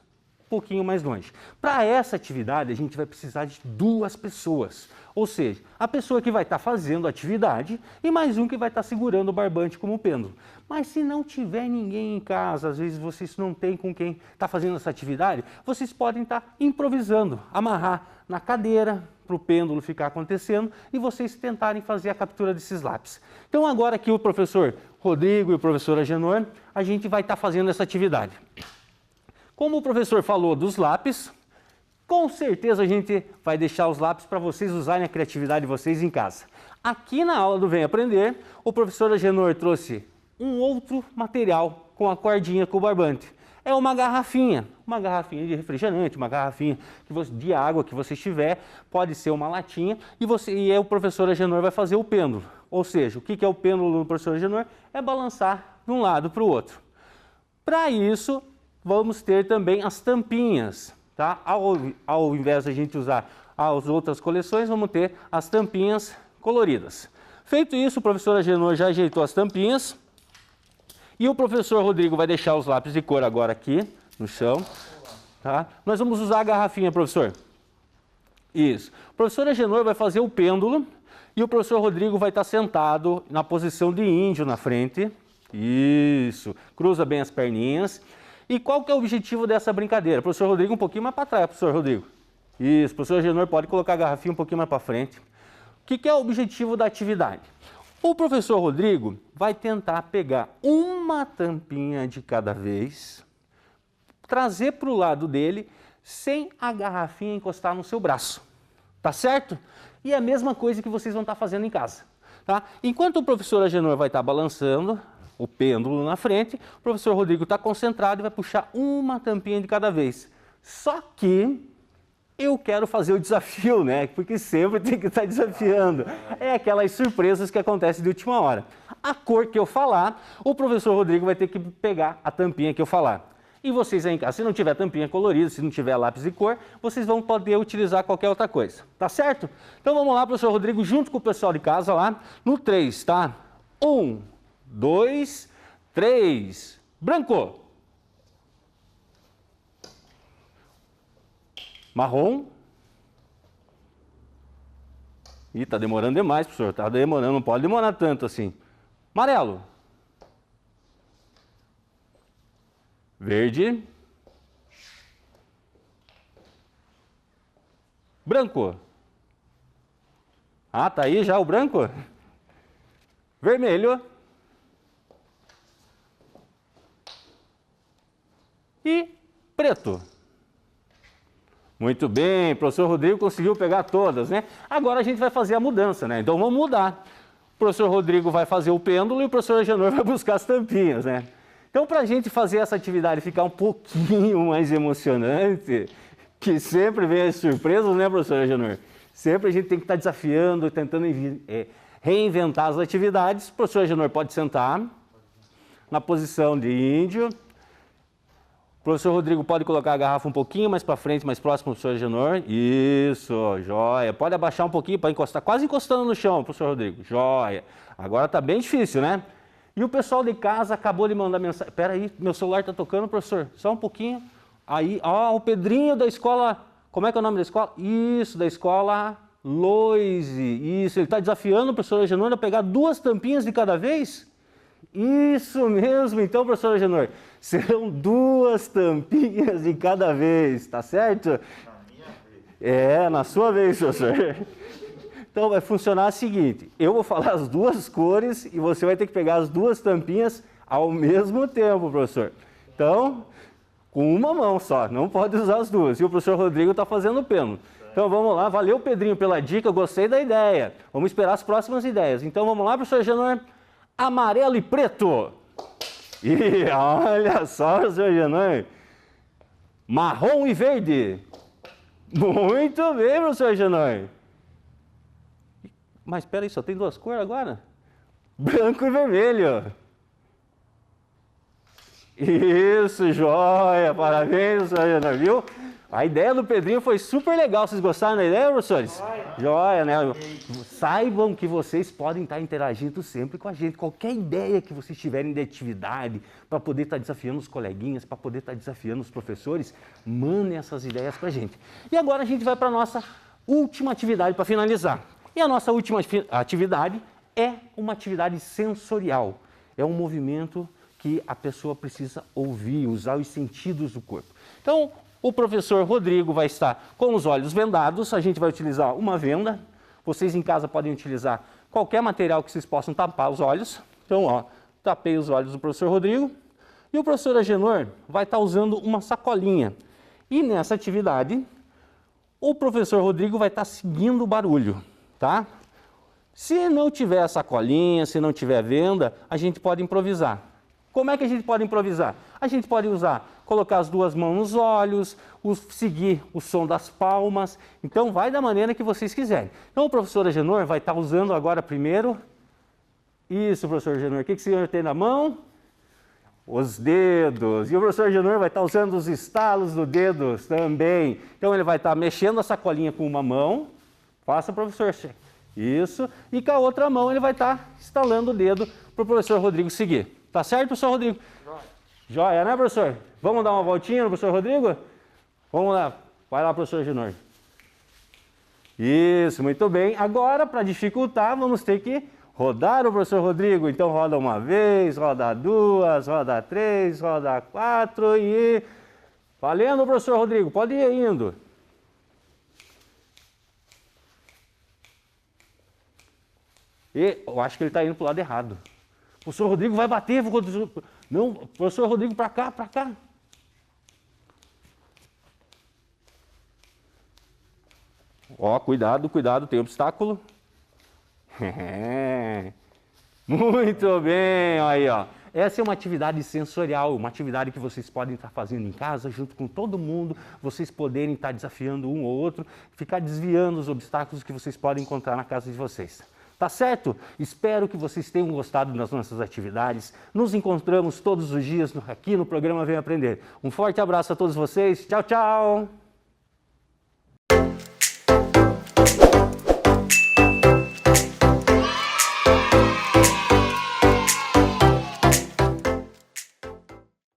Speaker 6: um pouquinho mais longe. Para essa atividade a gente vai precisar de 2 pessoas, ou seja, a pessoa que vai estar fazendo a atividade e mais um que vai estar segurando o barbante como pêndulo. Mas se não tiver ninguém em casa, às vezes vocês não têm com quem está fazendo essa atividade, vocês podem estar improvisando, amarrar na cadeira, para o pêndulo ficar acontecendo e vocês tentarem fazer a captura desses lápis. Então agora aqui o professor Rodrigo e o professor Agenor, a gente vai estar fazendo essa atividade. Como o professor falou dos lápis, com certeza a gente vai deixar os lápis para vocês usarem a criatividade de vocês em casa. Aqui na aula do Vem Aprender, o professor Agenor trouxe um outro material com a cordinha, com o barbante. É uma garrafinha de refrigerante, uma garrafinha de água que você tiver, pode ser uma latinha, e o professor Agenor vai fazer o pêndulo. Ou seja, o que é o pêndulo do professor Agenor? É balançar de um lado para o outro. Para isso, vamos ter também as tampinhas. Tá? Ao invés de a gente usar as outras coleções, vamos ter as tampinhas coloridas. Feito isso, o professor Agenor já ajeitou as tampinhas. E o professor Rodrigo vai deixar os lápis de cor agora aqui no chão. Tá? Nós vamos usar a garrafinha, professor. Isso. O professor Agenor vai fazer o pêndulo e o professor Rodrigo vai estar sentado na posição de índio na frente. Isso. Cruza bem as perninhas. E qual que é o objetivo dessa brincadeira? Professor Rodrigo, um pouquinho mais para trás, professor Rodrigo. Isso. Professor Agenor pode colocar a garrafinha um pouquinho mais para frente. O que é o objetivo da atividade? O professor Rodrigo vai tentar pegar uma tampinha de cada vez, trazer para o lado dele, sem a garrafinha encostar no seu braço. Tá certo? E é a mesma coisa que vocês vão estar fazendo em casa. Tá? Enquanto o professor Agenor vai estar balançando o pêndulo na frente, o professor Rodrigo está concentrado e vai puxar uma tampinha de cada vez. Só que eu quero fazer o desafio, né? Porque sempre tem que estar desafiando. É aquelas surpresas que acontecem de última hora. A cor que eu falar, o professor Rodrigo vai ter que pegar a tampinha que eu falar. E vocês aí em casa, se não tiver tampinha colorida, se não tiver lápis de cor, vocês vão poder utilizar qualquer outra coisa. Tá certo? Então vamos lá, professor Rodrigo, junto com o pessoal de casa lá, no 3, tá? 1, 2, 3. Branco. Marrom. Ih, tá demorando demais, professor. Tá demorando, não pode demorar tanto assim. Amarelo. Verde. Branco. Ah, tá aí já o branco? Vermelho. E preto. Muito bem, o professor Rodrigo conseguiu pegar todas, né? Agora a gente vai fazer a mudança, né? Então vamos mudar. O professor Rodrigo vai fazer o pêndulo e o professor Agenor vai buscar as tampinhas, né? Então, para a gente fazer essa atividade ficar um pouquinho mais emocionante, que sempre vem as surpresas, né, professor Agenor? Sempre a gente tem que estar desafiando, tentando reinventar as atividades. O professor Agenor pode sentar na posição de índio. O professor Rodrigo pode colocar a garrafa um pouquinho mais para frente, mais próximo do professor Agenor. Isso, joia. Pode abaixar um pouquinho para encostar, quase encostando no chão, professor Rodrigo. Joia. Agora está bem difícil, né? E o pessoal de casa acabou de mandar mensagem. Espera aí, meu celular está tocando, professor. Só um pouquinho. Aí, ó, o Pedrinho da escola... Como é que é o nome da escola? Isso, da escola Loise. Isso, ele está desafiando o professor Agenor a pegar 2 tampinhas de cada vez? Isso mesmo, então, professor Agenor, serão 2 tampinhas de cada vez, tá certo? Na minha vez. É, na sua vez, professor. Então vai funcionar o seguinte, eu vou falar as 2 cores e você vai ter que pegar as 2 tampinhas ao mesmo tempo, professor. Então, com uma mão só, não pode usar as 2. E o professor Rodrigo está fazendo o pêndulo. Então vamos lá, valeu Pedrinho pela dica, gostei da ideia. Vamos esperar as próximas ideias. Então vamos lá, professor Agenor. Amarelo e preto. E olha só, professor Agenor. Marrom e verde. Muito bem, professor Agenor. Mas espera aí, só tem 2 cores agora? Branco e vermelho. Isso, joia. Parabéns, professor Agenor, viu? A ideia do Pedrinho foi super legal. Vocês gostaram da ideia, professores? Joia, né? Saibam que vocês podem estar interagindo sempre com a gente. Qualquer ideia que vocês tiverem de atividade, para poder estar desafiando os coleguinhas, para poder estar desafiando os professores, mandem essas ideias para a gente. E agora a gente vai para a nossa última atividade para finalizar. E a nossa última atividade é uma atividade sensorial. É um movimento que a pessoa precisa ouvir, usar os sentidos do corpo. Então, o professor Rodrigo vai estar com os olhos vendados, a gente vai utilizar uma venda. Vocês em casa podem utilizar qualquer material que vocês possam tapar os olhos. Então, ó, tapei os olhos do professor Rodrigo. E o professor Agenor vai estar usando uma sacolinha. E nessa atividade, o professor Rodrigo vai estar seguindo o barulho, tá? Se não tiver a sacolinha, se não tiver venda, a gente pode improvisar. Como é que a gente pode improvisar? A gente pode colocar as 2 mãos nos olhos, seguir o som das palmas. Então, vai da maneira que vocês quiserem. Então, o professor Agenor vai estar usando agora primeiro... Isso, professor Agenor. O que o senhor tem na mão? Os dedos. E o professor Agenor vai estar usando os estalos dos dedos também. Então, ele vai estar mexendo a sacolinha com uma mão. Faça, professor. Isso. E com a outra mão, ele vai estar estalando o dedo para o professor Rodrigo seguir. Tá certo, professor Rodrigo? Joia, né, professor? Vamos dar uma voltinha no professor Rodrigo? Vamos lá. Vai lá, professor Agenor. Isso, muito bem. Agora, para dificultar, vamos ter que rodar o professor Rodrigo. Então, roda uma vez, roda 2, roda 3, roda 4 e... Valendo, professor Rodrigo. Pode ir indo. E eu acho que ele está indo para o lado errado. O professor Rodrigo vai bater. Não, professor Rodrigo, para cá, para cá. Ó, cuidado, cuidado, tem obstáculo. Muito bem, aí, ó. Essa é uma atividade sensorial, uma atividade que vocês podem estar fazendo em casa, junto com todo mundo, vocês poderem estar desafiando um ou outro, ficar desviando os obstáculos que vocês podem encontrar na casa de vocês. Tá certo? Espero que vocês tenham gostado das nossas atividades. Nos encontramos todos os dias aqui no programa Vem Aprender. Um forte abraço a todos vocês. Tchau, tchau!